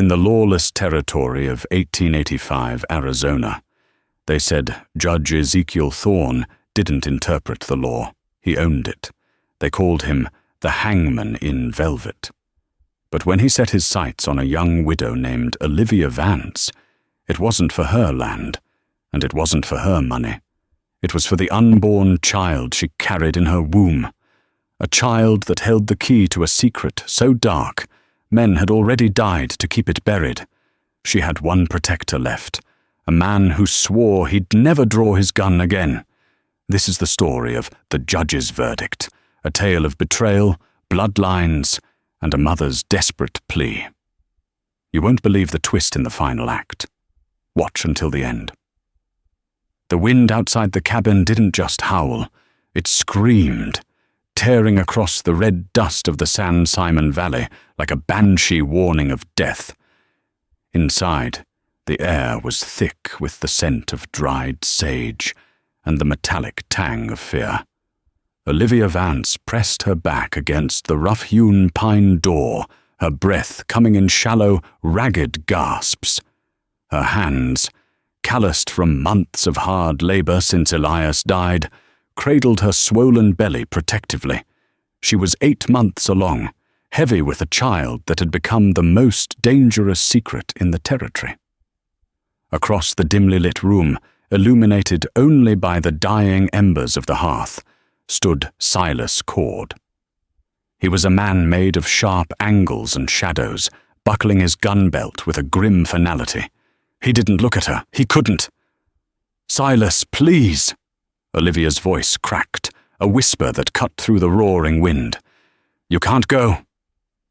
In the lawless territory of 1885 Arizona, they said Judge Ezekiel Thorne didn't interpret the law. He owned it. They called him the hangman in velvet. But when he set his sights on a young widow named Olivia Vance, it wasn't for her land, and it wasn't for her money. It was for the unborn child she carried in her womb, a child that held the key to a secret so dark men had already died to keep it buried. She had one protector left, a man who swore he'd never draw his gun again. This is the story of the judge's verdict, a tale of betrayal, bloodlines, and a mother's desperate plea. You won't believe the twist in the final act. Watch until the end. The wind outside the cabin didn't just howl, it screamed, tearing across the red dust of the San Simon Valley like a banshee warning of death. Inside, the air was thick with the scent of dried sage and the metallic tang of fear. Olivia Vance pressed her back against the rough-hewn pine door, her breath coming in shallow, ragged gasps. Her hands, calloused from months of hard labor since Elias died, cradled her swollen belly protectively. She was 8 months along, heavy with a child that had become the most dangerous secret in the territory. Across the dimly lit room, illuminated only by the dying embers of the hearth, stood Silas Cord. He was a man made of sharp angles and shadows, buckling his gun belt with a grim finality. He didn't look at her. He couldn't. "Silas, please!" Olivia's voice cracked, a whisper that cut through the roaring wind. "You can't go.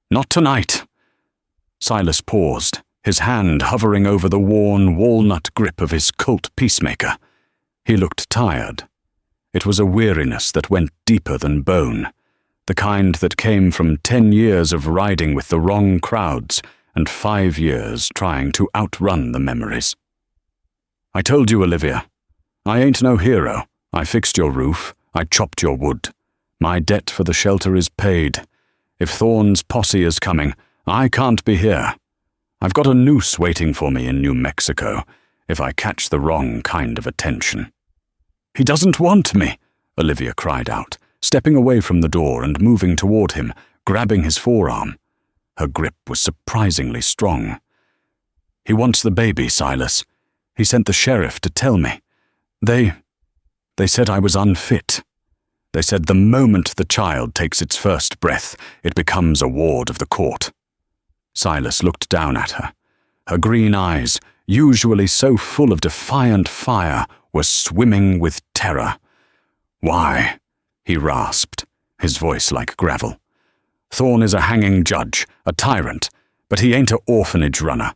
Not tonight." Silas paused, his hand hovering over the worn walnut grip of his Colt peacemaker. He looked tired. It was a weariness that went deeper than bone, the kind that came from 10 years of riding with the wrong crowds and 5 years trying to outrun the memories. "I told you, Olivia. I ain't no hero. I fixed your roof. I chopped your wood. My debt for the shelter is paid. If Thorne's posse is coming, I can't be here. I've got a noose waiting for me in New Mexico if I catch the wrong kind of attention." "He doesn't want me," Olivia cried out, stepping away from the door and moving toward him, grabbing his forearm. Her grip was surprisingly strong. "He wants the baby, Silas. He sent the sheriff to tell me. They said I was unfit. They said the moment the child takes its first breath, it becomes a ward of the court." Silas looked down at her. Her green eyes, usually so full of defiant fire, were swimming with terror. "Why?" he rasped, his voice like gravel. "Thorne is a hanging judge, a tyrant, but he ain't a orphanage runner.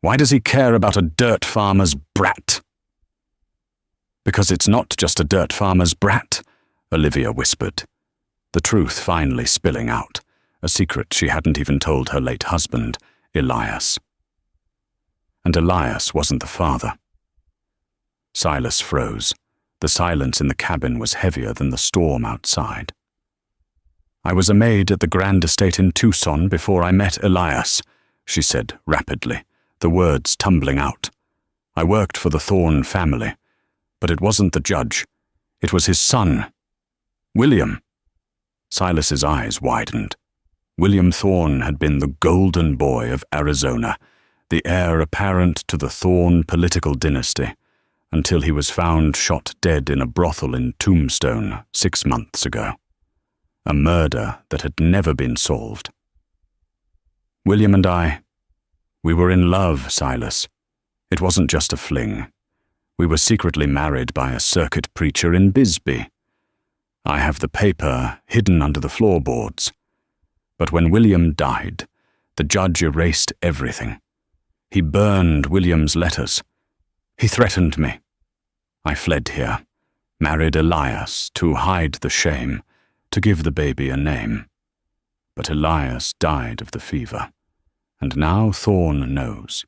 Why does he care about a dirt farmer's brat?" "Because it's not just a dirt farmer's brat," Olivia whispered, the truth finally spilling out, a secret she hadn't even told her late husband, Elias. And Elias wasn't the father. Silas froze. The silence in the cabin was heavier than the storm outside. "I was a maid at the Grand Estate in Tucson before I met Elias," she said rapidly, the words tumbling out. "I worked for the Thorne family, but it wasn't the judge. It was his son, William." Silas's eyes widened. William Thorne had been the golden boy of Arizona, the heir apparent to the Thorne political dynasty, until he was found shot dead in a brothel in Tombstone 6 months ago. A murder that had never been solved. "William and we were in love, Silas. It wasn't just a fling. We were secretly married by a circuit preacher in Bisbee. I have the paper hidden under the floorboards. But when William died, the judge erased everything. He burned William's letters. He threatened me. I fled here, married Elias to hide the shame, to give the baby a name. But Elias died of the fever, and now Thorne knows.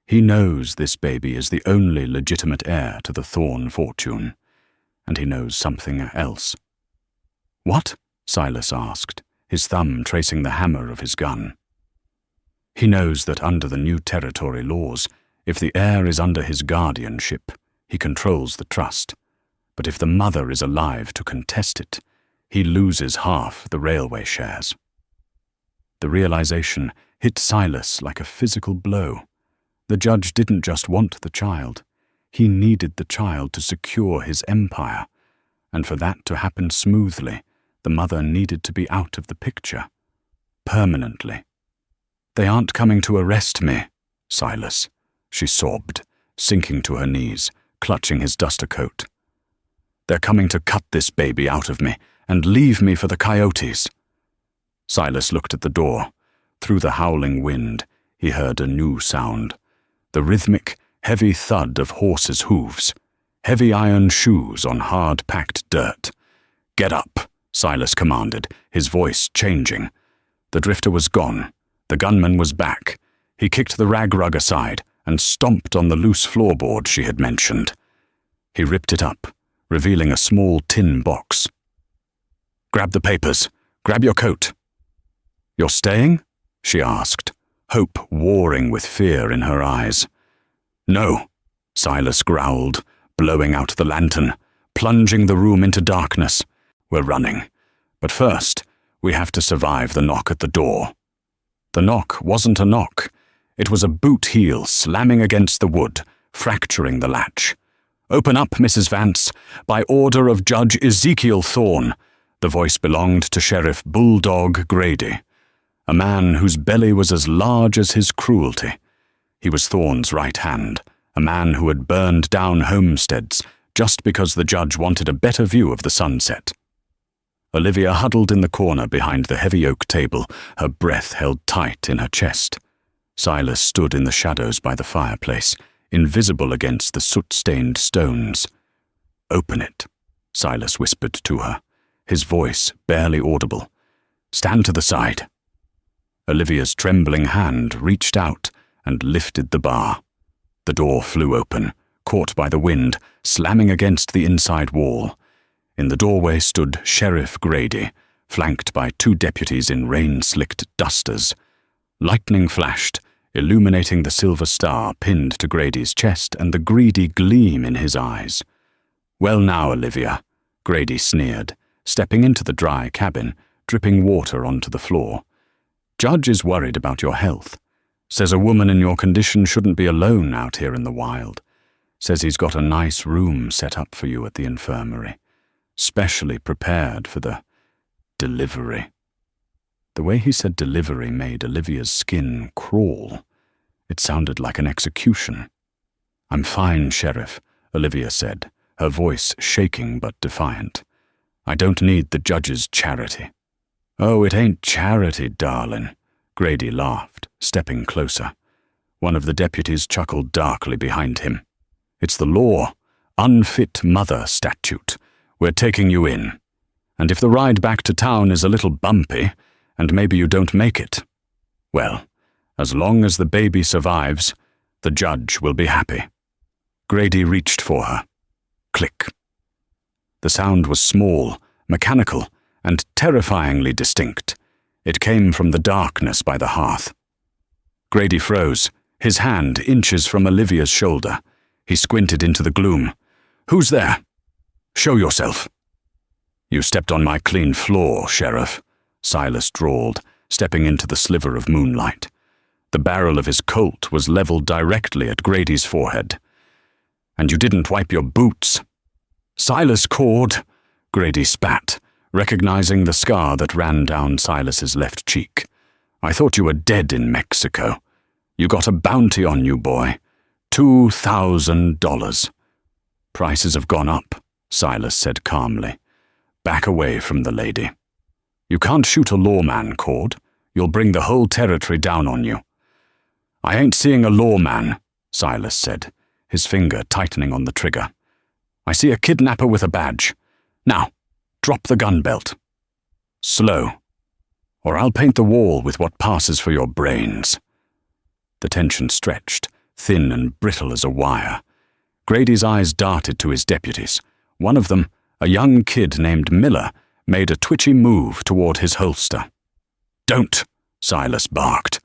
He knows this baby is the only legitimate heir to the Thorne fortune, and he knows something else." "What?" Silas asked, his thumb tracing the hammer of his gun. He knows that under the new territory laws, if the heir is under his guardianship, he controls the trust. But if the mother is alive to contest it, he loses half the railway shares. The realization hit Silas like a physical blow. The judge didn't just want the child. He needed the child to secure his empire. And for that to happen smoothly, the mother needed to be out of the picture. Permanently. "They aren't coming to arrest me, Silas," she sobbed, sinking to her knees, clutching his duster coat. "They're coming to cut this baby out of me and leave me for the coyotes." Silas looked at the door. Through the howling wind, he heard a new sound. The rhythmic, heavy thud of horses' hooves. Heavy iron shoes on hard-packed dirt. "Get up," Silas commanded, his voice changing. The drifter was gone. The gunman was back. He kicked the rag rug aside and stomped on the loose floorboard she had mentioned. He ripped it up, revealing a small tin box. "Grab the papers. Grab your coat." "You're staying?" she asked, hope warring with fear in her eyes. "No," Silas growled, blowing out the lantern, plunging the room into darkness. "We're running. But first, we have to survive the knock at the door." The knock wasn't a knock. It was a boot heel slamming against the wood, fracturing the latch. "Open up, Mrs. Vance, by order of Judge Ezekiel Thorne." The voice belonged to Sheriff Bulldog Grady, a man whose belly was as large as his cruelty. He was Thorne's right hand, a man who had burned down homesteads just because the judge wanted a better view of the sunset. Olivia huddled in the corner behind the heavy oak table, her breath held tight in her chest. Silas stood in the shadows by the fireplace, invisible against the soot-stained stones. "Open it," Silas whispered to her, his voice barely audible. "Stand to the side." Olivia's trembling hand reached out and lifted the bar. The door flew open, caught by the wind, slamming against the inside wall. In the doorway stood Sheriff Grady, flanked by two deputies in rain-slicked dusters. Lightning flashed, illuminating the silver star pinned to Grady's chest and the greedy gleam in his eyes. "Well now, Olivia," Grady sneered, stepping into the dry cabin, dripping water onto the floor. "Judge is worried about your health. Says a woman in your condition shouldn't be alone out here in the wild. Says he's got a nice room set up for you at the infirmary, specially prepared for the delivery." The way he said delivery made Olivia's skin crawl. It sounded like an execution. "I'm fine, Sheriff," Olivia said, her voice shaking but defiant. "I don't need the judge's charity." "Oh, it ain't charity, darling," Grady laughed, stepping closer. One of the deputies chuckled darkly behind him. "It's the law, unfit mother statute. We're taking you in. And if the ride back to town is a little bumpy, and maybe you don't make it, well, as long as the baby survives, the judge will be happy." Grady reached for her. Click. The sound was small, mechanical, and terrifyingly distinct. It came from the darkness by the hearth. Grady froze, his hand inches from Olivia's shoulder. He squinted into the gloom. "Who's there? Show yourself." "You stepped on my clean floor, Sheriff," Silas drawled, stepping into the sliver of moonlight. The barrel of his Colt was leveled directly at Grady's forehead. "And you didn't wipe your boots." "Silas Cord," Grady spat, recognizing the scar that ran down Silas's left cheek. "I thought you were dead in Mexico. You got a bounty on you, boy. $2,000. "Prices have gone up," Silas said calmly. "Back away from the lady. You can't shoot a lawman, Cord. You'll bring the whole territory down on you." "I ain't seeing a lawman," Silas said, his finger tightening on the trigger. "I see a kidnapper with a badge. Now, drop the gun belt. Slow, or I'll paint the wall with what passes for your brains." The tension stretched, thin and brittle as a wire. Grady's eyes darted to his deputies. One of them, a young kid named Miller, made a twitchy move toward his holster. "Don't," Silas barked.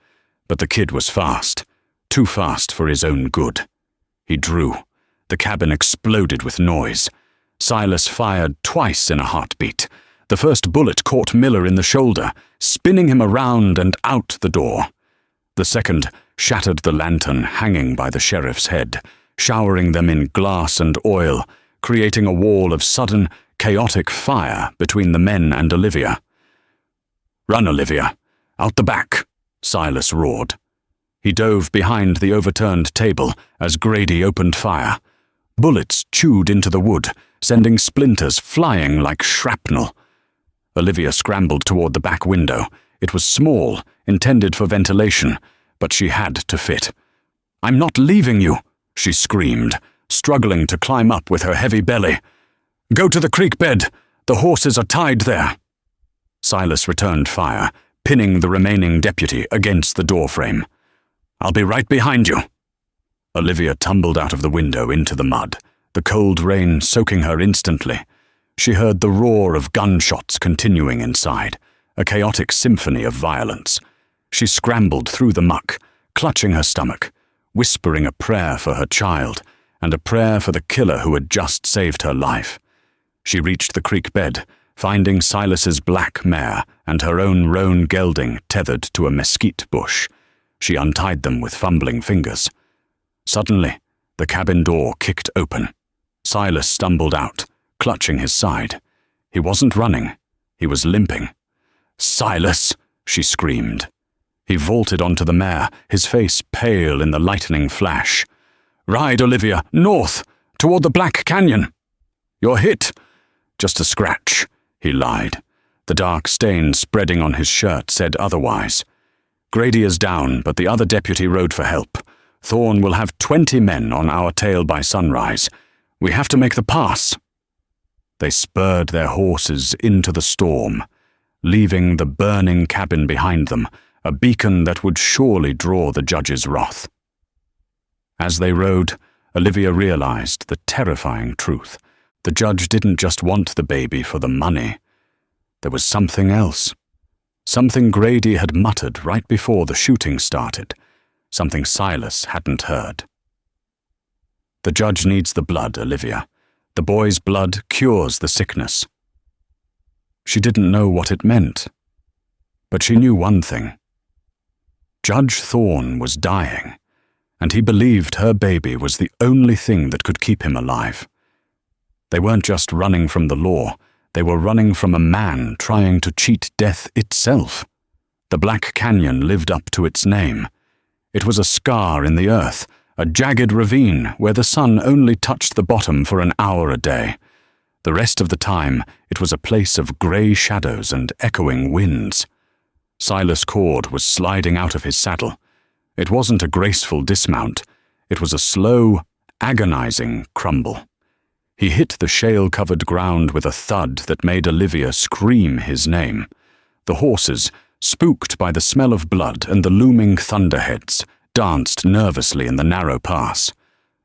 But the kid was fast, too fast for his own good. He drew. The cabin exploded with noise. Silas fired twice in a heartbeat. The first bullet caught Miller in the shoulder, spinning him around and out the door. The second shattered the lantern hanging by the sheriff's head, showering them in glass and oil, creating a wall of sudden, chaotic fire between the men and Olivia. "Run, Olivia! Out the back!" Silas roared. He dove behind the overturned table as Grady opened fire. Bullets chewed into the wood, sending splinters flying like shrapnel. Olivia scrambled toward the back window. It was small, intended for ventilation, but she had to fit. "I'm not leaving you," she screamed, struggling to climb up with her heavy belly. "Go to the creek bed. The horses are tied there." Silas returned fire, pinning the remaining deputy against the doorframe. "I'll be right behind you." Olivia tumbled out of the window into the mud, the cold rain soaking her instantly. She heard the roar of gunshots continuing inside, a chaotic symphony of violence. She scrambled through the muck, clutching her stomach, whispering a prayer for her child and a prayer for the killer who had just saved her life. She reached the creek bed, finding Silas's black mare and her own roan gelding tethered to a mesquite bush. She untied them with fumbling fingers. Suddenly, the cabin door kicked open. Silas stumbled out, clutching his side. He wasn't running. He was limping. "Silas!" she screamed. He vaulted onto the mare, his face pale in the lightning flash. "Ride, Olivia, north, toward the Black Canyon." "You're hit." "Just a scratch," he lied. The dark stain spreading on his shirt said otherwise. "Grady is down, but the other deputy rode for help. Thorne will have 20 men on our tail by sunrise. We have to make the pass." They spurred their horses into the storm, leaving the burning cabin behind them, a beacon that would surely draw the judge's wrath. As they rode, Olivia realized the terrifying truth. The judge didn't just want the baby for the money. There was something else. Something Grady had muttered right before the shooting started. Something Silas hadn't heard. "The judge needs the blood, Olivia. The boy's blood cures the sickness." She didn't know what it meant, but she knew one thing. Judge Thorne was dying, and he believed her baby was the only thing that could keep him alive. They weren't just running from the law, they were running from a man trying to cheat death itself. The Black Canyon lived up to its name. It was a scar in the earth, a jagged ravine where the sun only touched the bottom for an hour a day. The rest of the time, it was a place of grey shadows and echoing winds. Silas Cord was sliding out of his saddle. It wasn't a graceful dismount. It was a slow, agonizing crumble. He hit the shale-covered ground with a thud that made Olivia scream his name. The horses, spooked by the smell of blood and the looming thunderheads, danced nervously in the narrow pass.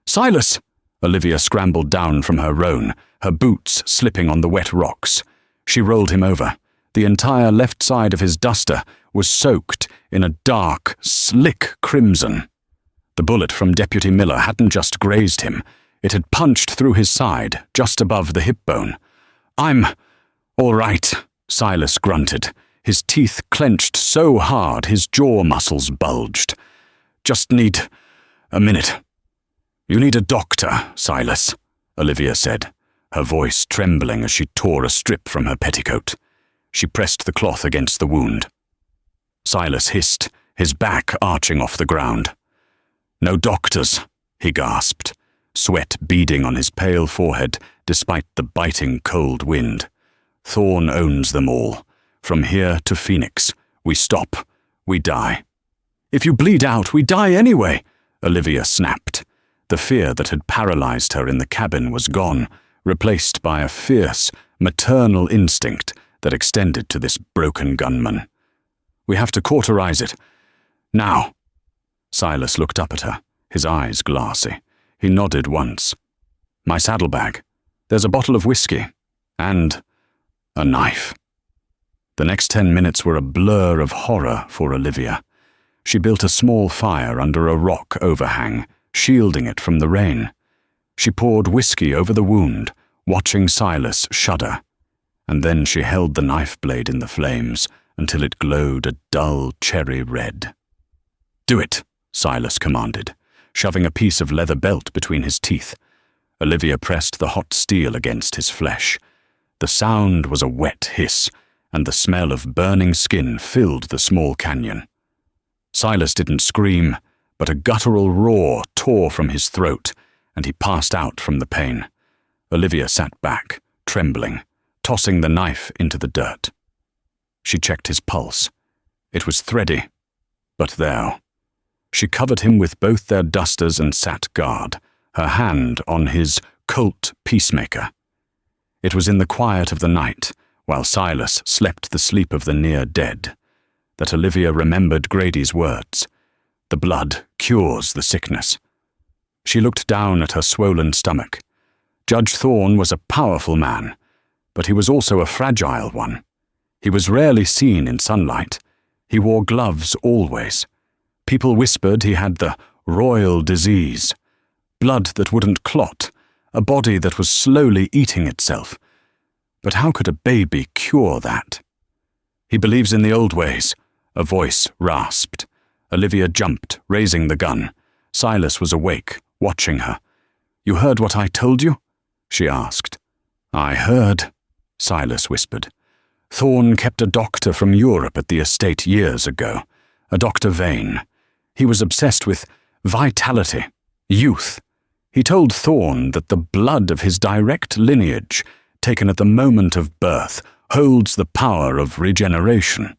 "Silas!" Olivia scrambled down from her roan, her boots slipping on the wet rocks. She rolled him over. The entire left side of his duster was soaked in a dark, slick crimson. The bullet from Deputy Miller hadn't just grazed him. It had punched through his side, just above the hip bone. "I'm all right," Silas grunted. His teeth clenched so hard his jaw muscles bulged. "Just need a minute." "You need a doctor, Silas," Olivia said, her voice trembling as she tore a strip from her petticoat. She pressed the cloth against the wound. Silas hissed, his back arching off the ground. "No doctors," he gasped, sweat beading on his pale forehead despite the biting cold wind. "Thorne owns them all. From here to Phoenix, we stop, we die." "If you bleed out, we die anyway," Olivia snapped. The fear that had paralyzed her in the cabin was gone, replaced by a fierce, maternal instinct that extended to this broken gunman. "We have to cauterize it. Now." Silas looked up at her, his eyes glassy. He nodded once. "My saddlebag. There's a bottle of whiskey. And a knife." The next 10 minutes were a blur of horror for Olivia. She built a small fire under a rock overhang, shielding it from the rain. She poured whiskey over the wound, watching Silas shudder, and then she held the knife blade in the flames until it glowed a dull cherry red. "Do it," Silas commanded, shoving a piece of leather belt between his teeth. Olivia pressed the hot steel against his flesh. The sound was a wet hiss, and the smell of burning skin filled the small canyon. Silas didn't scream, but a guttural roar tore from his throat, and he passed out from the pain. Olivia sat back, trembling, tossing the knife into the dirt. She checked his pulse. It was thready, but there. She covered him with both their dusters and sat guard, her hand on his Colt peacemaker. It was in the quiet of the night, while Silas slept the sleep of the near dead, that Olivia remembered Grady's words. The blood cures the sickness. She looked down at her swollen stomach. Judge Thorne was a powerful man, but he was also a fragile one. He was rarely seen in sunlight. He wore gloves always. People whispered he had the royal disease, blood that wouldn't clot, a body that was slowly eating itself. But how could a baby cure that? "He believes in the old ways," a voice rasped. Olivia jumped, raising the gun. Silas was awake, watching her. "You heard what I told you?" she asked. "I heard," Silas whispered. "Thorne kept a doctor from Europe at the estate years ago, a Dr. Vane. He was obsessed with vitality, youth. He told Thorne that the blood of his direct lineage, taken at the moment of birth, holds the power of regeneration."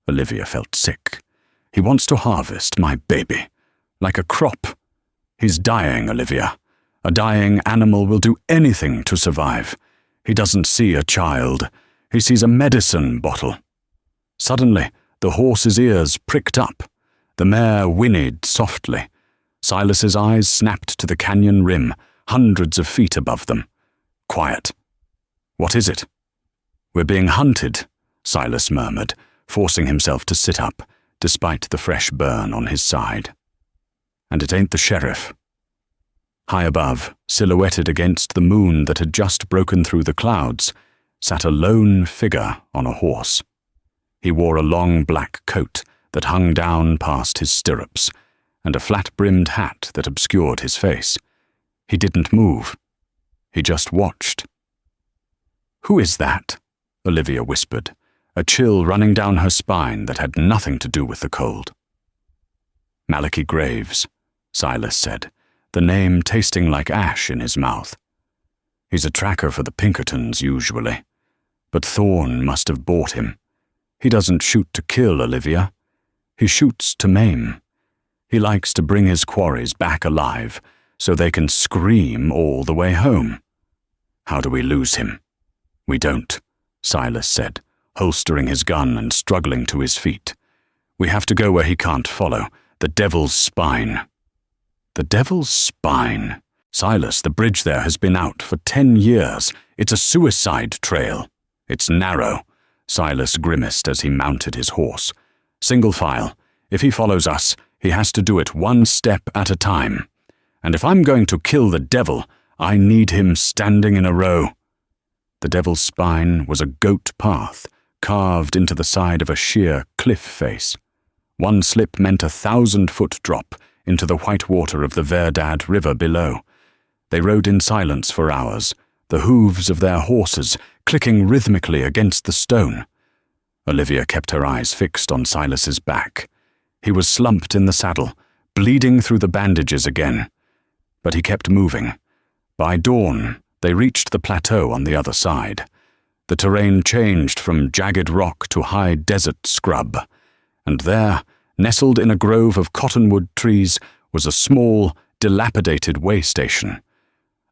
Olivia felt sick. "He wants to harvest my baby, like a crop. He's dying, Olivia. A dying animal will do anything to survive. He doesn't see a child. He sees a medicine bottle." Suddenly, the horse's ears pricked up. The mare whinnied softly. Silas's eyes snapped to the canyon rim, hundreds of feet above them. "Quiet." "What is it?" "We're being hunted," Silas murmured, forcing himself to sit up, despite the fresh burn on his side. "And it ain't the sheriff." High above, silhouetted against the moon that had just broken through the clouds, sat a lone figure on a horse. He wore a long black coat that hung down past his stirrups, and a flat-brimmed hat that obscured his face. He didn't move. He just watched. "Who is that?" Olivia whispered, a chill running down her spine that had nothing to do with the cold. "Malachi Graves," Silas said, the name tasting like ash in his mouth. "He's a tracker for the Pinkertons, usually. But Thorne must have bought him. He doesn't shoot to kill, Olivia. He shoots to maim. He likes to bring his quarries back alive, so they can scream all the way home. How do we lose him?" "We don't," Silas said, holstering his gun and struggling to his feet. "We have to go where he can't follow, the Devil's Spine." "The Devil's Spine? Silas, the bridge there has been out for 10 years. It's a suicide trail." "It's narrow," Silas grimaced as he mounted his horse. "Single file. If he follows us, he has to do it one step at a time. And if I'm going to kill the devil, I need him standing in a row." The Devil's Spine was a goat path, carved into the side of a sheer cliff face. One slip meant 1,000-foot drop into the white water of the Verdad River below. They rode in silence for hours, the hooves of their horses clicking rhythmically against the stone. Olivia kept her eyes fixed on Silas's back. He was slumped in the saddle, bleeding through the bandages again. But he kept moving. By dawn, they reached the plateau on the other side. The terrain changed from jagged rock to high desert scrub, and there, nestled in a grove of cottonwood trees, was a small, dilapidated way station.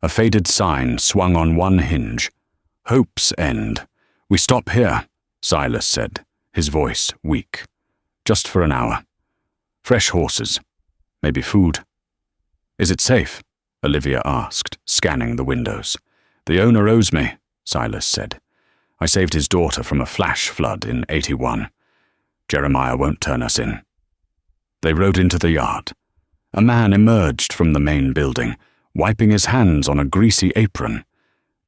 A faded sign swung on one hinge. "Hope's End. We stop here," Silas said, his voice weak. "Just for an hour. Fresh horses. Maybe food." "Is it safe?" Olivia asked, scanning the windows. "The owner owes me," Silas said. "I saved his daughter from a flash flood in '81. Jeremiah won't turn us in." They rode into the yard. A man emerged from the main building, wiping his hands on a greasy apron.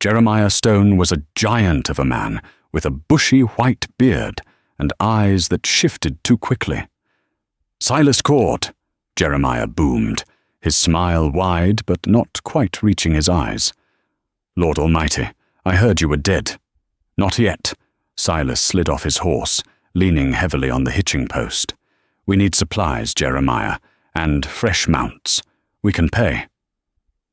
Jeremiah Stone was a giant of a man with a bushy white beard and eyes that shifted too quickly. "Silas Cord," Jeremiah boomed, his smile wide but not quite reaching his eyes. "Lord Almighty, I heard you were dead." "Not yet." Silas slid off his horse, leaning heavily on the hitching post. "We need supplies, Jeremiah, and fresh mounts. We can pay."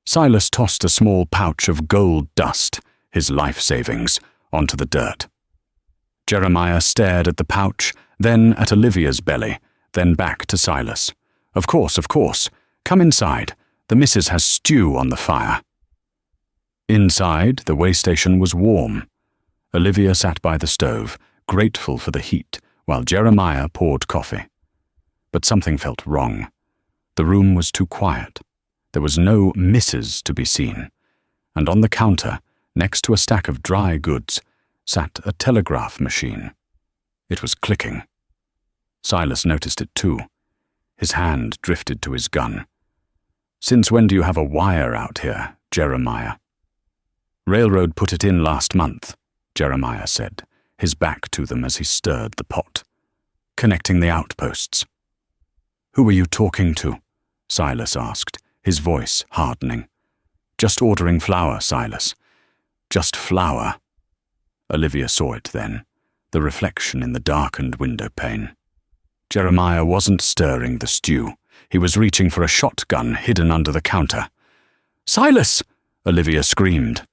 Silas tossed a small pouch of gold dust, his life savings, onto the dirt. Jeremiah stared at the pouch, then at Olivia's belly, then back to Silas. Of course. Come inside. The missus has stew on the fire." Inside, the way station was warm. Olivia sat by the stove, grateful for the heat, while Jeremiah poured coffee. But something felt wrong. The room was too quiet. There was no missus to be seen. And on the counter, next to a stack of dry goods, sat a telegraph machine. It was clicking. Silas noticed it too. His hand drifted to his gun. "Since when do you have a wire out here, Jeremiah?" "Railroad put it in last month," Jeremiah said, his back to them as he stirred the pot. "Connecting the outposts." "Who were you talking to?" Silas asked, his voice hardening. "Just ordering flour, Silas. Just flour." Olivia saw it then, the reflection in the darkened window pane. Jeremiah wasn't stirring the stew. He was reaching for a shotgun hidden under the counter. "Silas!" Olivia screamed.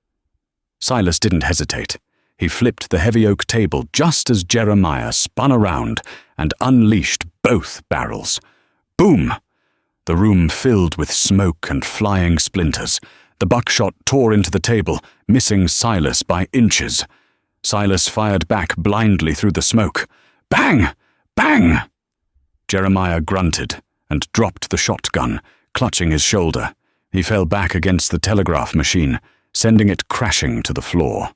Silas didn't hesitate. He flipped the heavy oak table just as Jeremiah spun around and unleashed both barrels. Boom! The room filled with smoke and flying splinters. The buckshot tore into the table, missing Silas by inches. Silas fired back blindly through the smoke. Bang! Bang! Jeremiah grunted and dropped the shotgun, clutching his shoulder. He fell back against the telegraph machine, sending it crashing to the floor.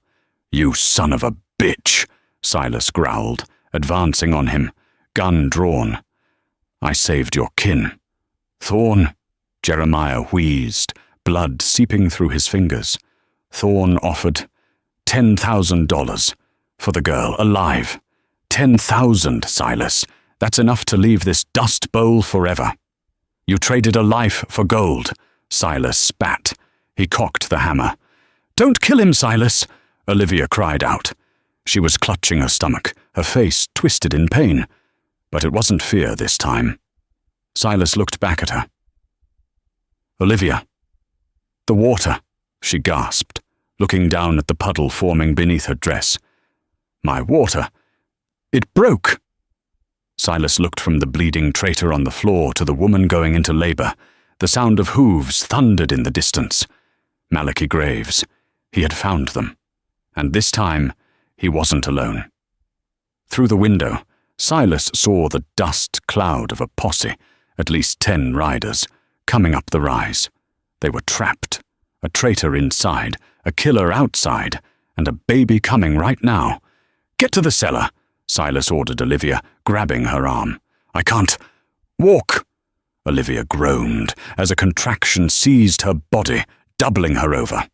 "You son of a bitch," Silas growled, advancing on him, gun drawn. "I saved your kin." "Thorne," Jeremiah wheezed, blood seeping through his fingers. Thorne offered $10,000 for the girl, alive. 10,000, Silas. That's enough to leave this dust bowl forever. "You traded a life for gold," Silas spat. He cocked the hammer. "Don't kill him, Silas," Olivia cried out. She was clutching her stomach, her face twisted in pain. But it wasn't fear this time. Silas looked back at her. "Olivia." "The water," she gasped, looking down at the puddle forming beneath her dress. "My water. It broke." Silas looked from the bleeding traitor on the floor to the woman going into labor. The sound of hooves thundered in the distance. Malachi Graves. He had found them. And this time, he wasn't alone. Through the window, Silas saw the dust cloud of a posse, at least 10 riders, coming up the rise. They were trapped. A traitor inside, a killer outside, and a baby coming right now. "Get to the cellar," Silas ordered Olivia, grabbing her arm. "I can't walk." Olivia groaned as a contraction seized her body, doubling her over.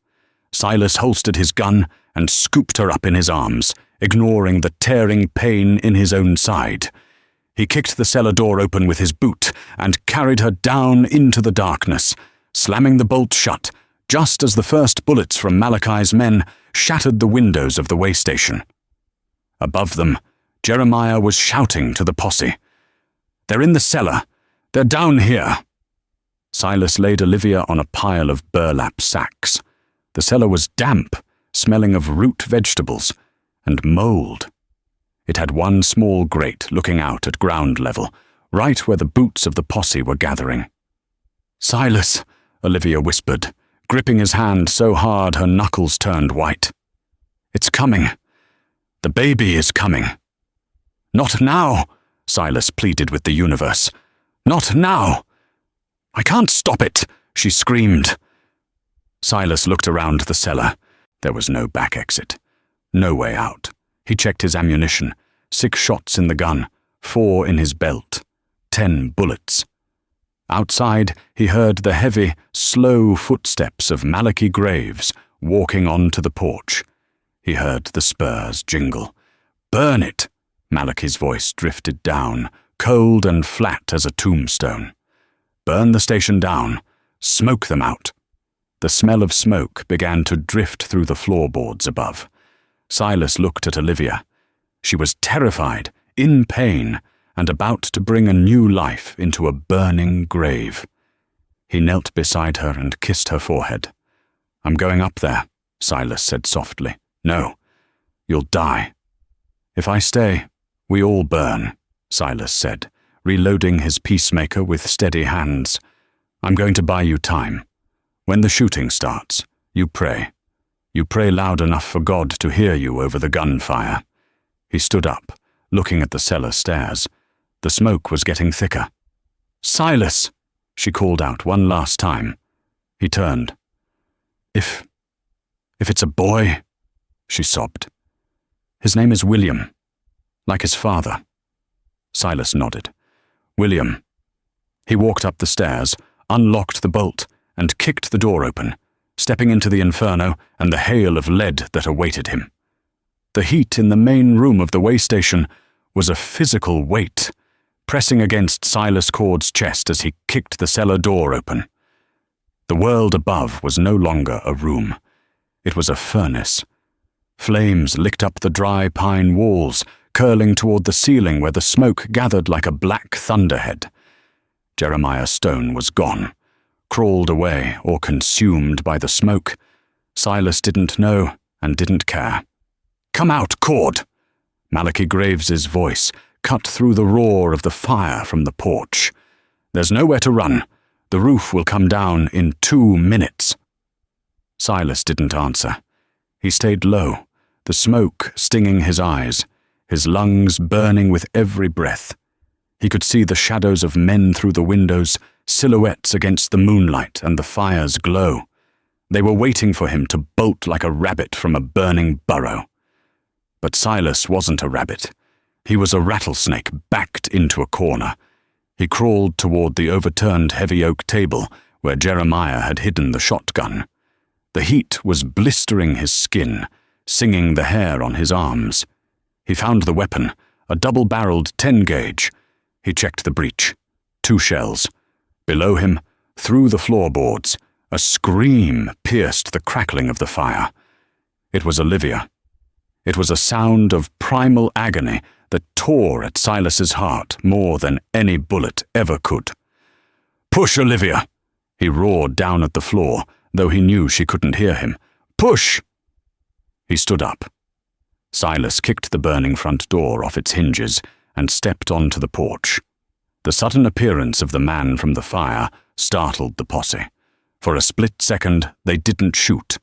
Silas holstered his gun and scooped her up in his arms, ignoring the tearing pain in his own side. He kicked the cellar door open with his boot and carried her down into the darkness, slamming the bolt shut just as the first bullets from Malachi's men shattered the windows of the way station. Above them, Jeremiah was shouting to the posse. "They're in the cellar. They're down here." Silas laid Olivia on a pile of burlap sacks. The cellar was damp, smelling of root vegetables and mold. It had one small grate looking out at ground level, right where the boots of the posse were gathering. "Silas," Olivia whispered, gripping his hand so hard her knuckles turned white. "It's coming. The baby is coming." "Not now," Silas pleaded with the universe. "Not now." "I can't stop it," she screamed. Silas looked around the cellar. There was no back exit. No way out. He checked his ammunition. 6 shots in the gun, 4 in his belt. 10 bullets. Outside, he heard the heavy, slow footsteps of Malachi Graves walking onto the porch. He heard the spurs jingle. "Burn it!" Malachi's voice drifted down, cold and flat as a tombstone. "Burn the station down. Smoke them out." The smell of smoke began to drift through the floorboards above. Silas looked at Olivia. She was terrified, in pain, and about to bring a new life into a burning grave. He knelt beside her and kissed her forehead. "I'm going up there," Silas said softly. "No, you'll die." "If I stay, we all burn," Silas said, reloading his peacemaker with steady hands. "I'm going to buy you time. When the shooting starts, you pray. You pray loud enough for God to hear you over the gunfire." He stood up, looking at the cellar stairs. The smoke was getting thicker. "Silas!" she called out one last time. He turned. If it's a boy," she sobbed. "His name is William, like his father." Silas nodded. "William." He walked up the stairs, unlocked the bolt, and kicked the door open, stepping into the inferno and the hail of lead that awaited him. The heat in the main room of the way station was a physical weight, pressing against Silas Cord's chest as he kicked the cellar door open. The world above was no longer a room. It was a furnace. Flames licked up the dry pine walls, curling toward the ceiling where the smoke gathered like a black thunderhead. Jeremiah Stone was gone, crawled away or consumed by the smoke. Silas didn't know and didn't care. "Come out, Cord!" Malachi Graves's voice cut through the roar of the fire from the porch. "There's nowhere to run. The roof will come down in 2 minutes." Silas didn't answer. He stayed low, the smoke stinging his eyes, his lungs burning with every breath. He could see the shadows of men through the windows, silhouettes against the moonlight and the fire's glow. They were waiting for him to bolt like a rabbit from a burning burrow. But Silas wasn't a rabbit. He was a rattlesnake backed into a corner. He crawled toward the overturned heavy oak table where Jeremiah had hidden the shotgun. The heat was blistering his skin, singing the hair on his arms. He found the weapon, a double-barreled 10-gauge. He checked the breech. 2 shells. Below him, through the floorboards, a scream pierced the crackling of the fire. It was Olivia. It was a sound of primal agony that tore at Silas's heart more than any bullet ever could. "Push, Olivia!" He roared down at the floor, though he knew she couldn't hear him. "Push!" He stood up. Silas kicked the burning front door off its hinges and stepped onto the porch. The sudden appearance of the man from the fire startled the posse. For a split second, they didn't shoot.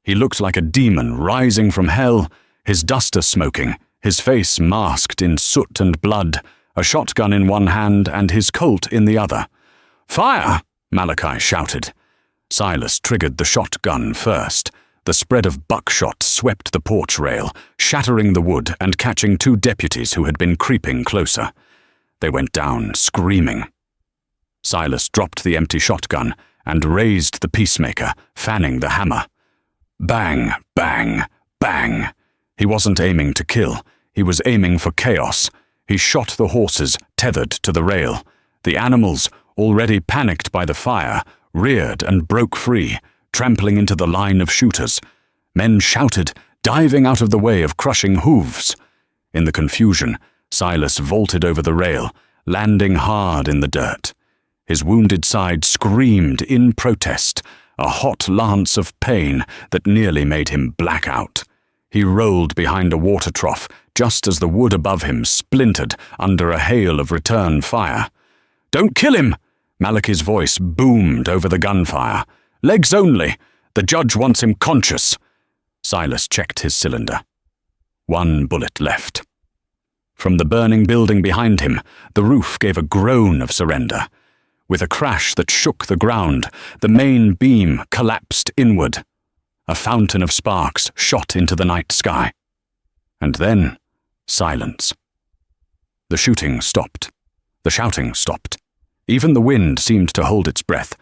He looked like a demon rising from hell, his duster smoking, his face masked in soot and blood, a shotgun in one hand and his Colt in the other. "Fire!" Malachi shouted. Silas triggered the shotgun first. The spread of buckshot swept the porch rail, shattering the wood and catching 2 deputies who had been creeping closer. They went down, screaming. Silas dropped the empty shotgun and raised the peacemaker, fanning the hammer. Bang, bang, bang. He wasn't aiming to kill. He was aiming for chaos. He shot the horses, tethered to the rail. The animals, already panicked by the fire, reared and broke free, trampling into the line of shooters. Men shouted, diving out of the way of crushing hooves. In the confusion, Silas vaulted over the rail, landing hard in the dirt. His wounded side screamed in protest, a hot lance of pain that nearly made him black out. He rolled behind a water trough just as the wood above him splintered under a hail of return fire. "Don't kill him!" Malachi's voice boomed over the gunfire. "Legs only. The judge wants him conscious." Silas checked his cylinder. 1 bullet left. From the burning building behind him, the roof gave a groan of surrender. With a crash that shook the ground, the main beam collapsed inward. A fountain of sparks shot into the night sky. And then, silence. The shooting stopped. The shouting stopped. Even the wind seemed to hold its breath,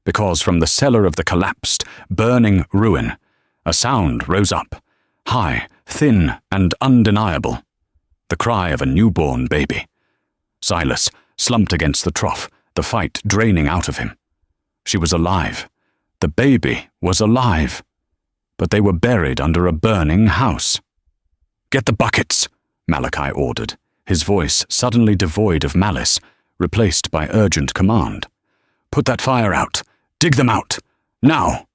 because from the cellar of the collapsed, burning ruin, a sound rose up, high, thin, and undeniable. The cry of a newborn baby. Silas slumped against the trough, the fight draining out of him. She was alive. The baby was alive. But they were buried under a burning house. "Get the buckets," Malachi ordered, his voice suddenly devoid of malice, replaced by urgent command. "Put that fire out. Dig them out. Now!"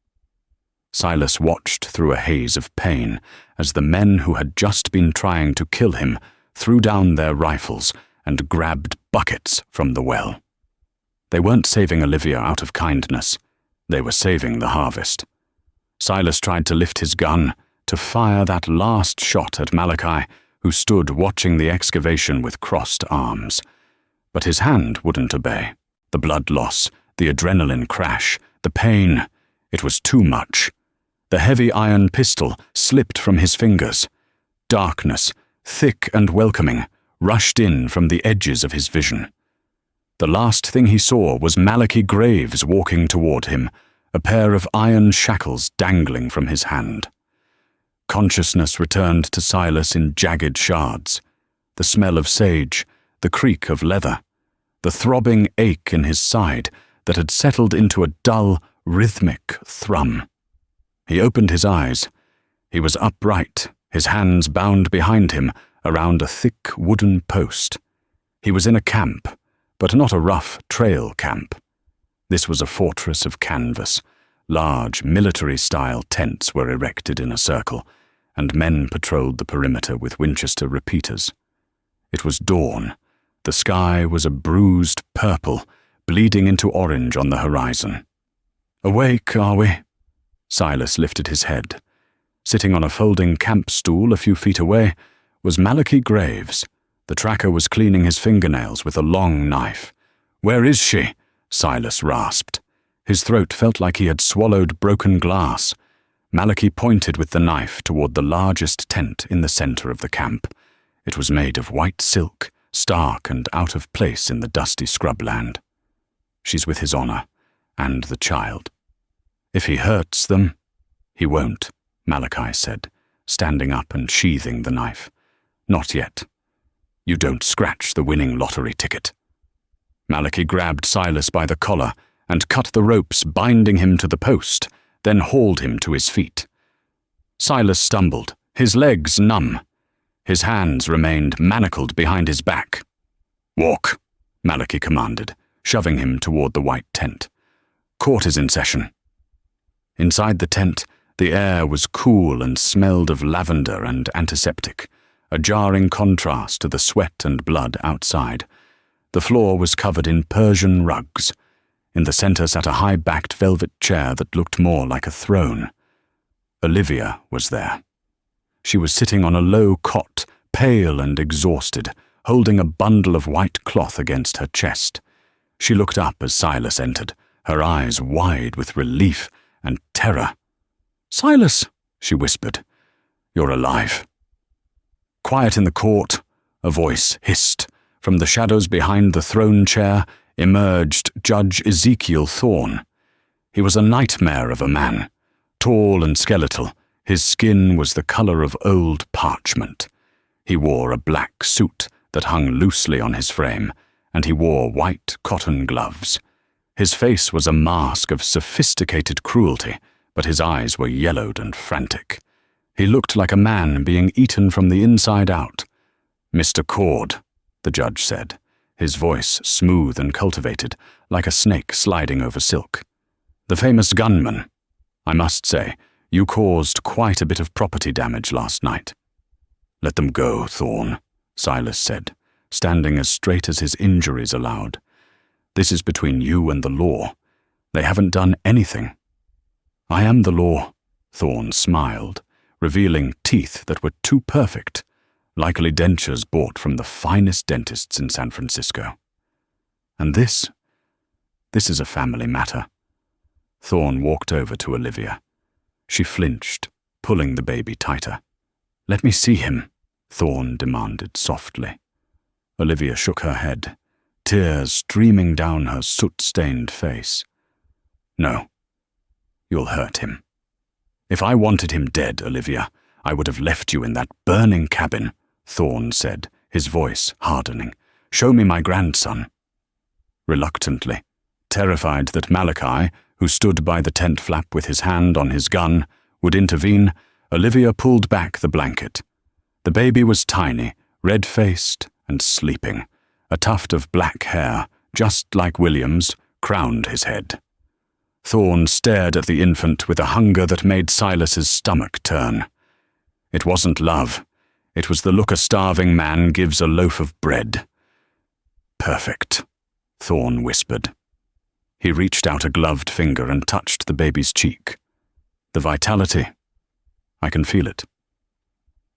Silas watched through a haze of pain as the men who had just been trying to kill him threw down their rifles and grabbed buckets from the well. They weren't saving Olivia out of kindness. They were saving the harvest. Silas tried to lift his gun, to fire that last shot at Malachi, who stood watching the excavation with crossed arms. But his hand wouldn't obey. The blood loss, the adrenaline crash, the pain. It was too much. The heavy iron pistol slipped from his fingers. Darkness, thick and welcoming, rushed in from the edges of his vision. The last thing he saw was Malachi Graves walking toward him, a pair of iron shackles dangling from his hand. Consciousness returned to Silas in jagged shards. The smell of sage, the creak of leather, the throbbing ache in his side that had settled into a dull, rhythmic thrum. He opened his eyes. He was upright, his hands bound behind him around a thick wooden post. He was in a camp, but not a rough trail camp. This was a fortress of canvas. Large, military-style tents were erected in a circle, and men patrolled the perimeter with Winchester repeaters. It was dawn. The sky was a bruised purple, bleeding into orange on the horizon. "Awake, are we?" Silas lifted his head. Sitting on a folding camp stool a few feet away was Malachi Graves. The tracker was cleaning his fingernails with a long knife. "Where is she?" Silas rasped. His throat felt like he had swallowed broken glass. Malachi pointed with the knife toward the largest tent in the center of the camp. It was made of white silk, stark and out of place in the dusty scrubland. "She's with His Honor, and the child. If he hurts them—" "He won't," Malachi said, standing up and sheathing the knife. "Not yet. You don't scratch the winning lottery ticket." Malachi grabbed Silas by the collar and cut the ropes binding him to the post, then hauled him to his feet. Silas stumbled, his legs numb. His hands remained manacled behind his back. "Walk," Malachi commanded, shoving him toward the white tent. "Court is in session." Inside the tent, the air was cool and smelled of lavender and antiseptic, a jarring contrast to the sweat and blood outside. The floor was covered in Persian rugs. In the center sat a high-backed velvet chair that looked more like a throne. Olivia was there. She was sitting on a low cot, pale and exhausted, holding a bundle of white cloth against her chest. She looked up as Silas entered, her eyes wide with relief and terror. "Silas," she whispered, "you're alive." Quiet in the court, a voice hissed. From the shadows behind the throne chair emerged Judge Ezekiel Thorne. He was a nightmare of a man, tall and skeletal. His skin was the color of old parchment. He wore a black suit that hung loosely on his frame, and he wore white cotton gloves. His face was a mask of sophisticated cruelty, but his eyes were yellowed and frantic. He looked like a man being eaten from the inside out. "Mr. Cord," the judge said, his voice smooth and cultivated, like a snake sliding over silk. "The famous gunman. I must say, you caused quite a bit of property damage last night." "Let them go, Thorne," Silas said, standing as straight as his injuries allowed. "This is between you and the law. They haven't done anything." "I am the law," Thorne smiled, revealing teeth that were too perfect, likely dentures bought from the finest dentists in San Francisco. "And this is a family matter." Thorne walked over to Olivia. She flinched, pulling the baby tighter. "Let me see him," Thorne demanded softly. Olivia shook her head. tears streaming down her soot-stained face. "No, you'll hurt him. If I wanted him dead, Olivia, I would have left you in that burning cabin," Thorne said, his voice hardening. "Show me my grandson." Reluctantly, terrified that Malachi, who stood by the tent flap with his hand on his gun, would intervene, Olivia pulled back the blanket. The baby was tiny, red-faced and sleeping. A tuft of black hair, just like William's, crowned his head. Thorne stared at the infant with a hunger that made Silas's stomach turn. It wasn't love. It was the look a starving man gives a loaf of bread. "Perfect," Thorne whispered. He reached out a gloved finger and touched the baby's cheek. "The vitality. I can feel it."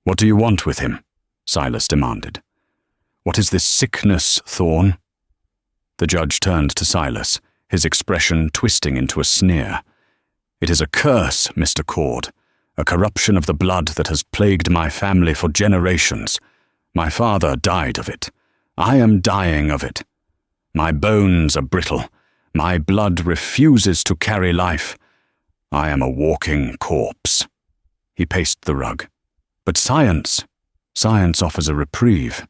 "What do you want with him?" Silas demanded. "What is this sickness, Thorne?" The judge turned to Silas, his expression twisting into a sneer. "It is a curse, Mr. Cord, a corruption of the blood that has plagued my family for generations. My father died of it. I am dying of it. My bones are brittle. My blood refuses to carry life. I am a walking corpse." He paced the rug. "But science offers a reprieve.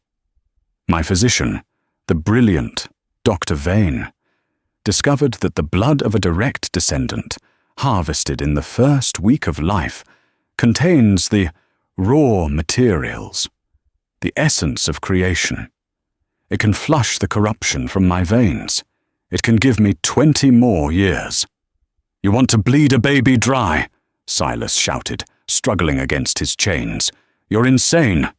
My physician, the brilliant Dr. Vane, discovered that the blood of a direct descendant, harvested in the first week of life, contains the raw materials, the essence of creation. It can flush the corruption from my veins. It can give me 20 more years." "You want to bleed a baby dry?" Silas shouted, struggling against his chains. "You're insane."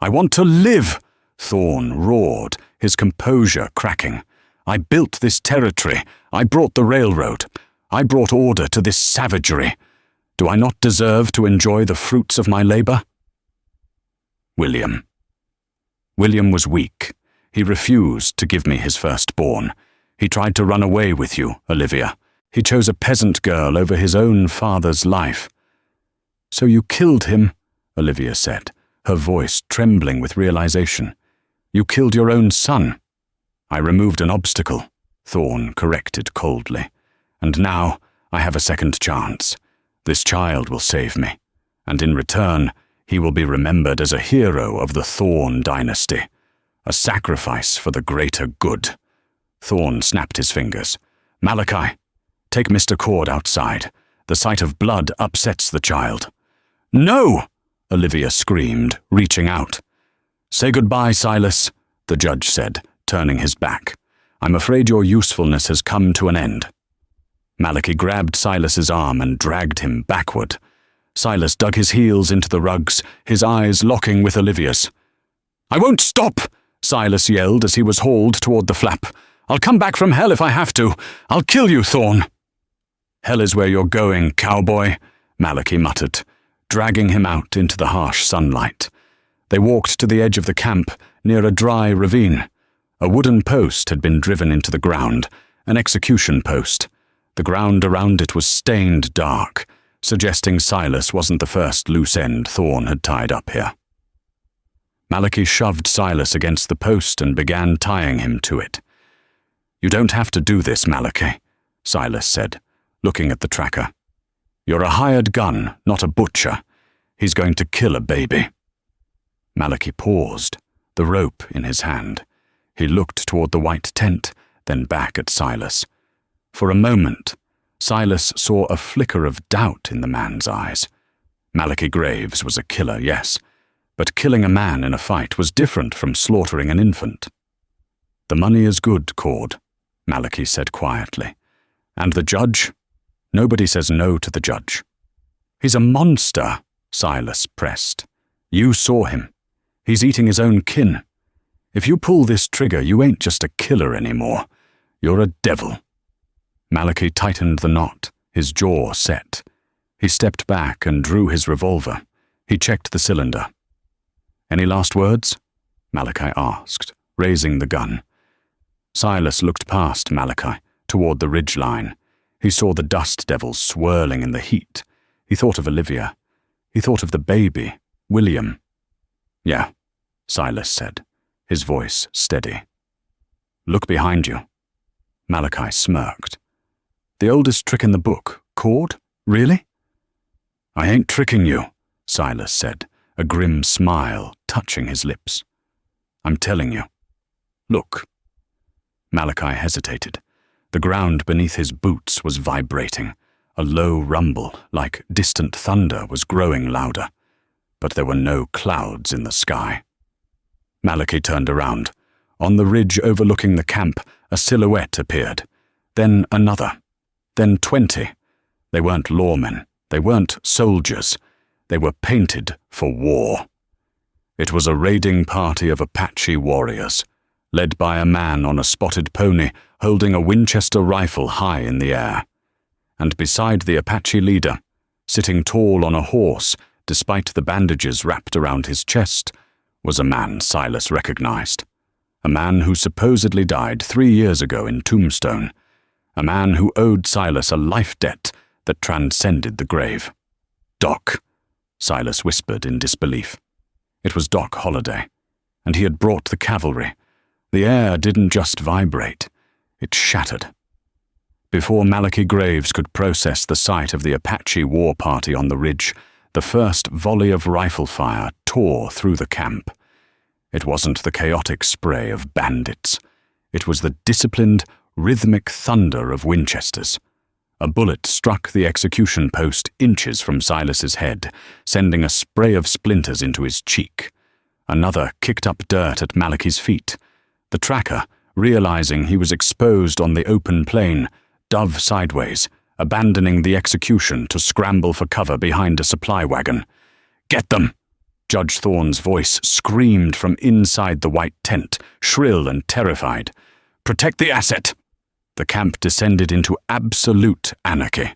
"I want to live," Thorne roared, his composure cracking. "I built this territory. I brought the railroad. I brought order to this savagery. Do I not deserve to enjoy the fruits of my labor?" William was weak. He refused to give me his firstborn. He tried to run away with you, Olivia. He chose a peasant girl over his own father's life. "So you killed him," Olivia said, her voice trembling with realization. "You killed your own son." "I removed an obstacle," Thorne corrected coldly. "And now I have a second chance. This child will save me, and in return he will be remembered as a hero of the Thorne dynasty, a sacrifice for the greater good." Thorne snapped his fingers. "Malachi, take Mr. Cord outside. The sight of blood upsets the child." "No!" Olivia screamed, reaching out. "Say goodbye, Silas," the judge said, turning his back. "I'm afraid your usefulness has come to an end." Malachi grabbed Silas's arm and dragged him backward. Silas dug his heels into the rugs, his eyes locking with Olivia's. "I won't stop!" Silas yelled as he was hauled toward the flap. "I'll come back from hell if I have to. I'll kill you, Thorne." "Hell is where you're going, cowboy," Malachi muttered, dragging him out into the harsh sunlight. They walked to the edge of the camp, near a dry ravine. A wooden post had been driven into the ground, an execution post. The ground around it was stained dark, suggesting Silas wasn't the first loose end Thorne had tied up here. Malachi shoved Silas against the post and began tying him to it. "You don't have to do this, Malachi," Silas said, looking at the tracker. "You're a hired gun, not a butcher. He's going to kill a baby." Malachi paused, the rope in his hand. He looked toward the white tent, then back at Silas. For a moment, Silas saw a flicker of doubt in the man's eyes. Malachi Graves was a killer, yes, but killing a man in a fight was different from slaughtering an infant. "The money is good, Cord," Malachi said quietly. "And the judge? Nobody says no to the judge." "He's a monster," Silas pressed. "You saw him. He's eating his own kin. If you pull this trigger, you ain't just a killer anymore. You're a devil." Malachi tightened the knot, his jaw set. He stepped back and drew his revolver. He checked the cylinder. "Any last words?" Malachi asked, raising the gun. Silas looked past Malachi, toward the ridgeline. He saw the dust devils swirling in the heat. He thought of Olivia. He thought of the baby, William. "Yeah," Silas said, his voice steady. Look behind you. Malachi smirked. The oldest trick in the book, cord? Really? I ain't tricking you, Silas said, a grim smile touching his lips. I'm telling you. Look. Malachi hesitated. The ground beneath his boots was vibrating. A low rumble, like distant thunder, was growing louder. But there were no clouds in the sky. Malachi turned around. On the ridge overlooking the camp, a silhouette appeared. Then another. Then 20. They weren't lawmen. They weren't soldiers. They were painted for war. It was a raiding party of Apache warriors, led by a man on a spotted pony holding a Winchester rifle high in the air. And beside the Apache leader, sitting tall on a horse despite the bandages wrapped around his chest, was a man Silas recognized. A man who supposedly died 3 years ago in Tombstone. A man who owed Silas a life debt that transcended the grave. Doc, Silas whispered in disbelief. It was Doc Holliday, and he had brought the cavalry. The air didn't just vibrate, it shattered. Before Malachi Graves could process the sight of the Apache war party on the ridge, the first volley of rifle fire tore through the camp. It wasn't the chaotic spray of bandits. It was the disciplined, rhythmic thunder of Winchesters. A bullet struck the execution post inches from Silas's head, sending a spray of splinters into his cheek. Another kicked up dirt at Malachi's feet. The tracker, realizing he was exposed on the open plain, dove sideways, abandoning the execution to scramble for cover behind a supply wagon. "Get them!" Judge Thorne's voice screamed from inside the white tent, shrill and terrified. "Protect the asset!" The camp descended into absolute anarchy.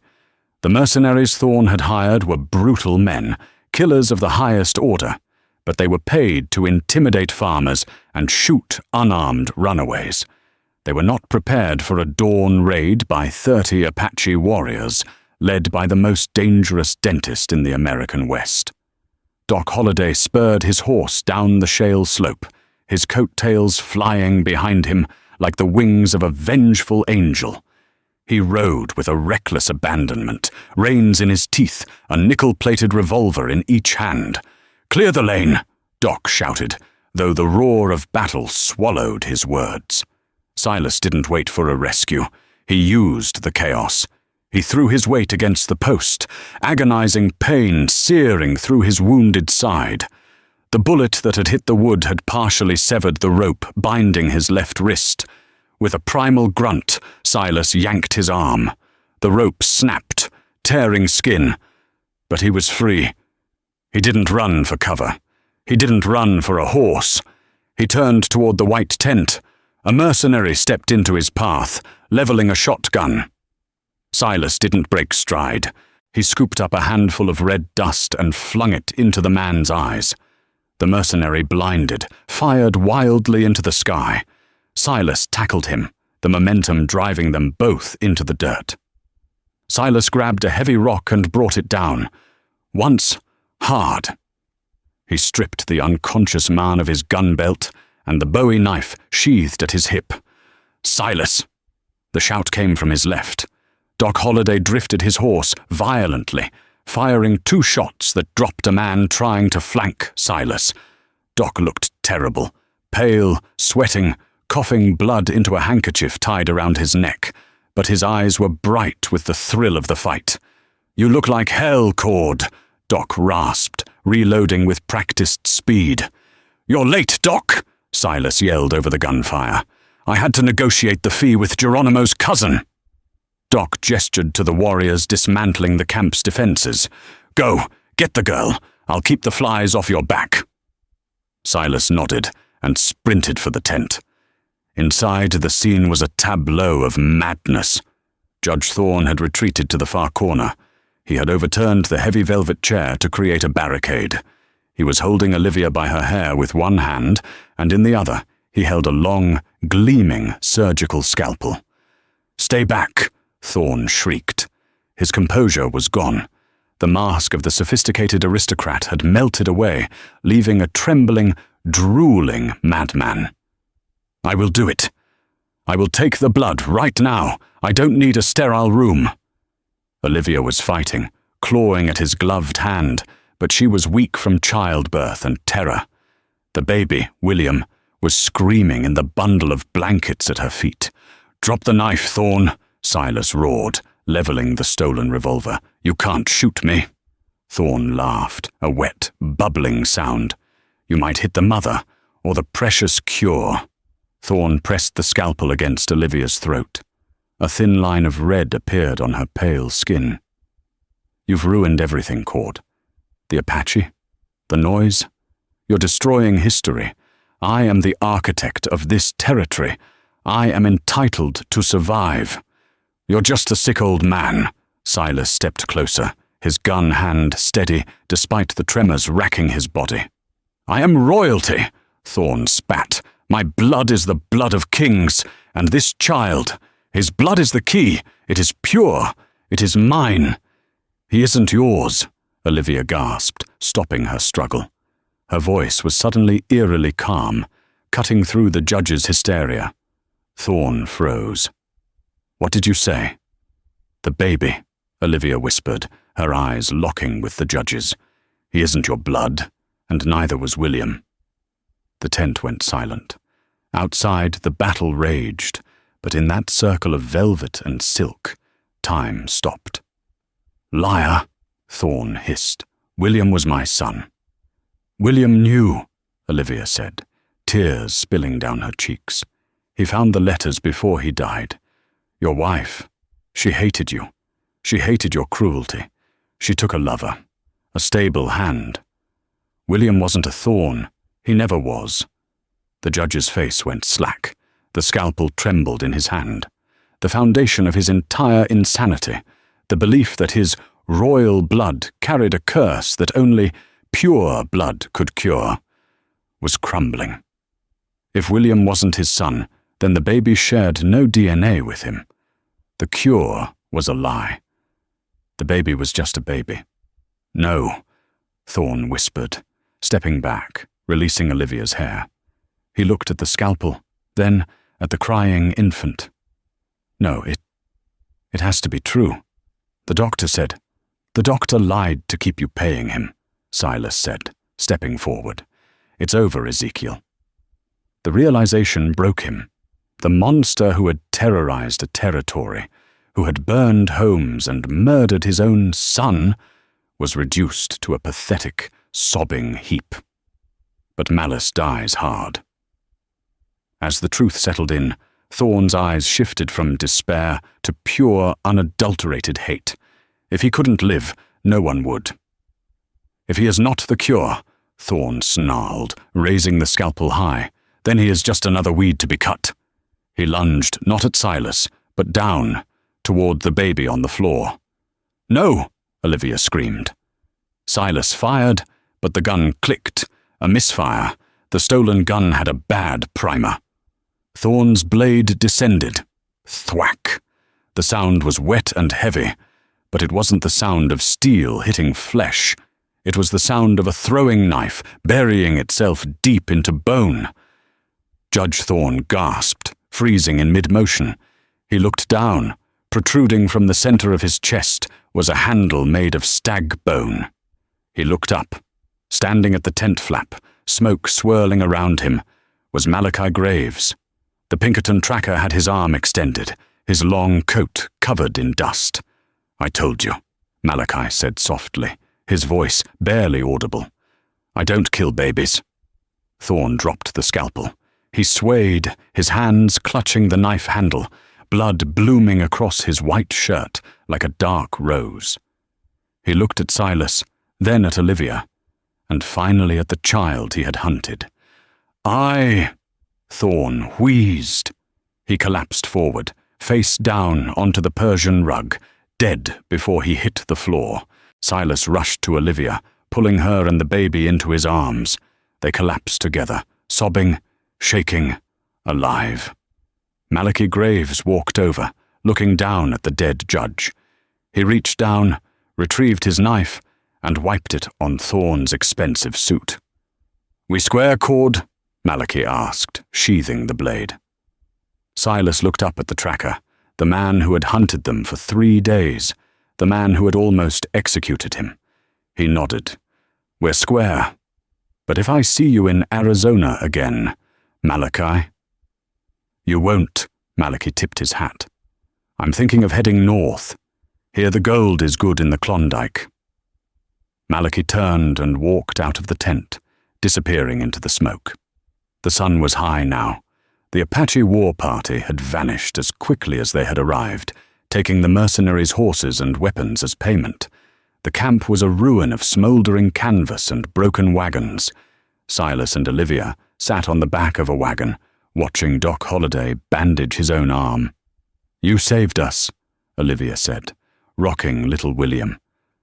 The mercenaries Thorne had hired were brutal men, killers of the highest order, but they were paid to intimidate farmers and shoot unarmed runaways. They were not prepared for a dawn raid by 30 Apache warriors, led by the most dangerous dentist in the American West. Doc Holliday spurred his horse down the shale slope, his coattails flying behind him like the wings of a vengeful angel. He rode with a reckless abandonment, reins in his teeth, a nickel-plated revolver in each hand. "Clear the lane!" Doc shouted, though the roar of battle swallowed his words. Silas didn't wait for a rescue. He used the chaos. He threw his weight against the post, agonizing pain searing through his wounded side. The bullet that had hit the wood had partially severed the rope binding his left wrist. With a primal grunt, Silas yanked his arm. The rope snapped, tearing skin. But he was free. He didn't run for cover. He didn't run for a horse. He turned toward the white tent. A mercenary stepped into his path, leveling a shotgun. Silas didn't break stride. He scooped up a handful of red dust and flung it into the man's eyes. The mercenary, blinded, fired wildly into the sky. Silas tackled him, the momentum driving them both into the dirt. Silas grabbed a heavy rock and brought it down. Once, hard. He stripped the unconscious man of his gun belt and the Bowie knife sheathed at his hip. "Silas!" The shout came from his left. Doc Holliday drifted his horse violently, firing 2 shots that dropped a man trying to flank Silas. Doc looked terrible, pale, sweating, coughing blood into a handkerchief tied around his neck, but his eyes were bright with the thrill of the fight. "You look like hell, Cord," Doc rasped, reloading with practiced speed. "You're late, Doc," Silas yelled over the gunfire. "I had to negotiate the fee with Geronimo's cousin." Doc gestured to the warriors dismantling the camp's defenses. "Go, get the girl. I'll keep the flies off your back." Silas nodded and sprinted for the tent. Inside, the scene was a tableau of madness. Judge Thorne had retreated to the far corner. He had overturned the heavy velvet chair to create a barricade. He was holding Olivia by her hair with one hand, and in the other, he held a long, gleaming surgical scalpel. "Stay back!" Thorne shrieked. His composure was gone. The mask of the sophisticated aristocrat had melted away, leaving a trembling, drooling madman. "I will do it." I will take the blood right now. I don't need a sterile room. Olivia was fighting, clawing at his gloved hand, but she was weak from childbirth and terror. The baby, William, was screaming in the bundle of blankets at her feet. "Drop the knife, Thorne," Silas roared, leveling the stolen revolver. "You can't shoot me." Thorne laughed, a wet, bubbling sound. "You might hit the mother, or the precious cure." Thorne pressed the scalpel against Olivia's throat. A thin line of red appeared on her pale skin. "You've ruined everything, Cord. The Apache? The noise? You're destroying history. I am the architect of this territory. I am entitled to survive." "You're just a sick old man." Silas stepped closer, his gun hand steady despite the tremors racking his body. "I am royalty," Thorne spat. "My blood is the blood of kings, and this child, his blood is the key. It is pure. It is mine." "He isn't yours," Olivia gasped, stopping her struggle. Her voice was suddenly eerily calm, cutting through the judge's hysteria. Thorne froze. "What did you say?" "The baby," Olivia whispered, her eyes locking with the judge's. "He isn't your blood, and neither was William." The tent went silent. Outside, the battle raged, but in that circle of velvet and silk, time stopped. "Liar," Thorne hissed. "William was my son." "William knew," Olivia said, tears spilling down her cheeks. "He found the letters before he died. Your wife, she hated you. She hated your cruelty. She took a lover, a stable hand. William wasn't a thorn. He never was." The judge's face went slack. The scalpel trembled in his hand. The foundation of his entire insanity, the belief that his royal blood carried a curse that only pure blood could cure, was crumbling. If William wasn't his son, then the baby shared no DNA with him. The cure was a lie. The baby was just a baby. "No," Thorne whispered, stepping back, releasing Olivia's hair. He looked at the scalpel, then at the crying infant. "No, it has to be true." The doctor said. "The doctor lied to keep you paying him," Silas said, stepping forward. "It's over, Ezekiel." The realization broke him. The monster who had terrorized a territory, who had burned homes and murdered his own son, was reduced to a pathetic, sobbing heap. But malice dies hard. As the truth settled in, Thorne's eyes shifted from despair to pure, unadulterated hate. If he couldn't live, no one would. "If he is not the cure," Thorne snarled, raising the scalpel high, "then he is just another weed to be cut." He lunged not at Silas, but down, toward the baby on the floor. "No!" Olivia screamed. Silas fired, but the gun clicked, a misfire. The stolen gun had a bad primer. Thorne's blade descended. Thwack! The sound was wet and heavy, but it wasn't the sound of steel hitting flesh. It was the sound of a throwing knife burying itself deep into bone. Judge Thorne gasped, freezing in mid-motion. He looked down. Protruding from the center of his chest was a handle made of stag bone. He looked up. Standing at the tent flap, smoke swirling around him, was Malachi Graves. The Pinkerton tracker had his arm extended, his long coat covered in dust. "I told you," Malachi said softly, his voice barely audible. "I don't kill babies." Thorne dropped the scalpel. He swayed, his hands clutching the knife handle, blood blooming across his white shirt like a dark rose. He looked at Silas, then at Olivia, and finally at the child he had hunted. Thorne wheezed. He collapsed forward, face down onto the Persian rug, dead before he hit the floor. Silas rushed to Olivia, pulling her and the baby into his arms. They collapsed together, sobbing, shaking, alive. Malachi Graves walked over, looking down at the dead judge. He reached down, retrieved his knife, and wiped it on Thorne's expensive suit. "We square, Cord?" Malachi asked, sheathing the blade. Silas looked up at the tracker, the man who had hunted them for 3 days, the man who had almost executed him. He nodded. "We're square. But if I see you in Arizona again, Malachi—" "You won't," Malachi tipped his hat. "I'm thinking of heading north. Here the gold is good in the Klondike." Malachi turned and walked out of the tent, disappearing into the smoke. The sun was high now. The Apache war party had vanished as quickly as they had arrived, taking the mercenaries' horses and weapons as payment. The camp was a ruin of smouldering canvas and broken wagons. Silas and Olivia sat on the back of a wagon, watching Doc Holliday bandage his own arm. "You saved us," Olivia said, rocking little William,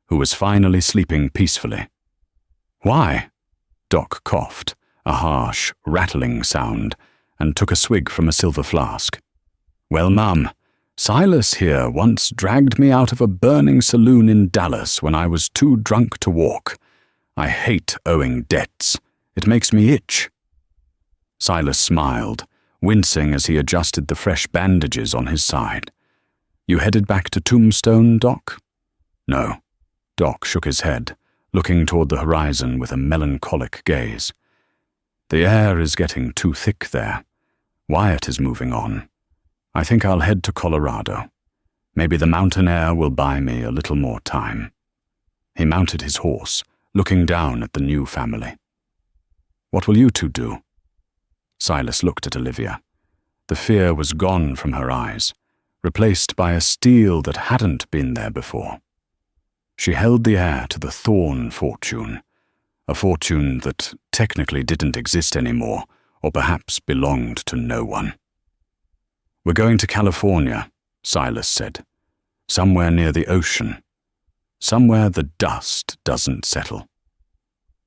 who was finally sleeping peacefully. "Why?" Doc coughed, a harsh, rattling sound, and took a swig from a silver flask. "Well, Mum, Silas here once dragged me out of a burning saloon in Dallas when I was too drunk to walk. I hate owing debts. It makes me itch." Silas smiled, wincing as he adjusted the fresh bandages on his side. "You headed back to Tombstone, Doc?" "No." Doc shook his head, looking toward the horizon with a melancholic gaze. "The air is getting too thick there. Wyatt is moving on. I think I'll head to Colorado. Maybe the mountain air will buy me a little more time." He mounted his horse, looking down at the new family. "What will you two do?" Silas looked at Olivia. The fear was gone from her eyes, replaced by a steel that hadn't been there before. She held the heir to the Thorne fortune, a fortune that technically didn't exist anymore, or perhaps belonged to no one. "We're going to California," Silas said. "Somewhere near the ocean. Somewhere the dust doesn't settle."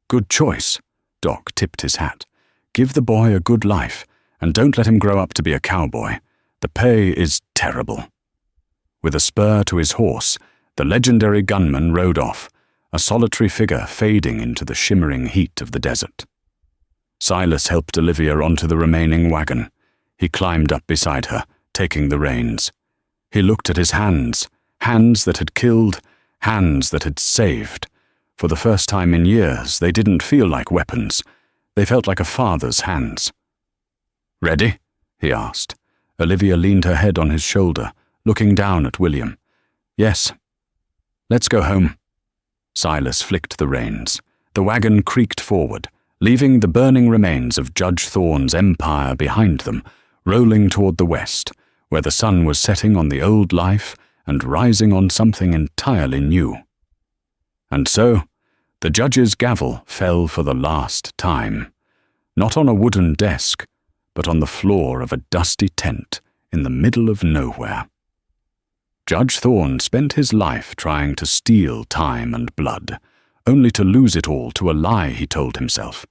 "Good choice," Doc tipped his hat. "Give the boy a good life, and don't let him grow up to be a cowboy. The pay is terrible." With a spur to his horse, the legendary gunman rode off, a solitary figure fading into the shimmering heat of the desert. Silas helped Olivia onto the remaining wagon. He climbed up beside her, taking the reins. He looked at his hands, hands that had killed, hands that had saved. For the first time in years, they didn't feel like weapons. They felt like a father's hands. "Ready?" he asked. Olivia leaned her head on his shoulder, looking down at William. "Yes." "Let's go home." Silas flicked the reins. The wagon creaked forward, leaving the burning remains of Judge Thorne's empire behind them, rolling toward the west, where the sun was setting on the old life and rising on something entirely new. And so, the judge's gavel fell for the last time, not on a wooden desk, but on the floor of a dusty tent in the middle of nowhere. Judge Thorne spent his life trying to steal time and blood, only to lose it all to a lie he told himself.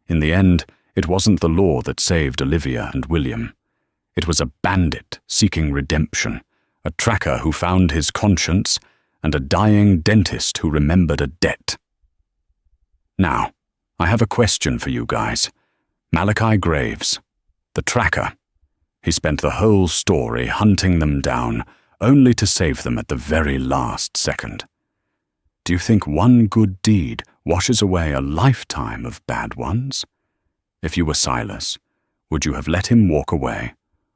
In the end, it wasn't the law that saved Olivia and William. It was a bandit seeking redemption, a tracker who found his conscience, and a dying dentist who remembered a debt. Now, I have a question for you guys. Malachi Graves, the tracker. He spent the whole story hunting them down, only to save them at the very last second. Do you think one good deed washes away a lifetime of bad ones? If you were Silas, would you have let him walk away,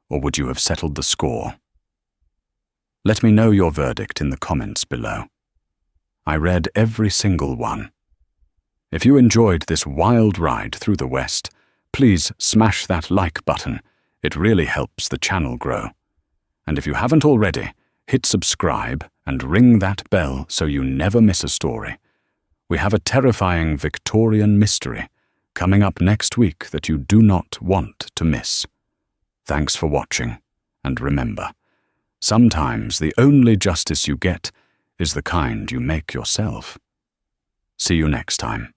or would you have settled the score? Let me know your verdict in the comments below. I read every single one. If you enjoyed this wild ride through the West, please smash that like button. It really helps the channel grow. And if you haven't already, hit subscribe and ring that bell so you never miss a story. We have a terrifying Victorian mystery coming up next week that you do not want to miss. Thanks for watching, and remember, sometimes the only justice you get is the kind you make yourself. See you next time.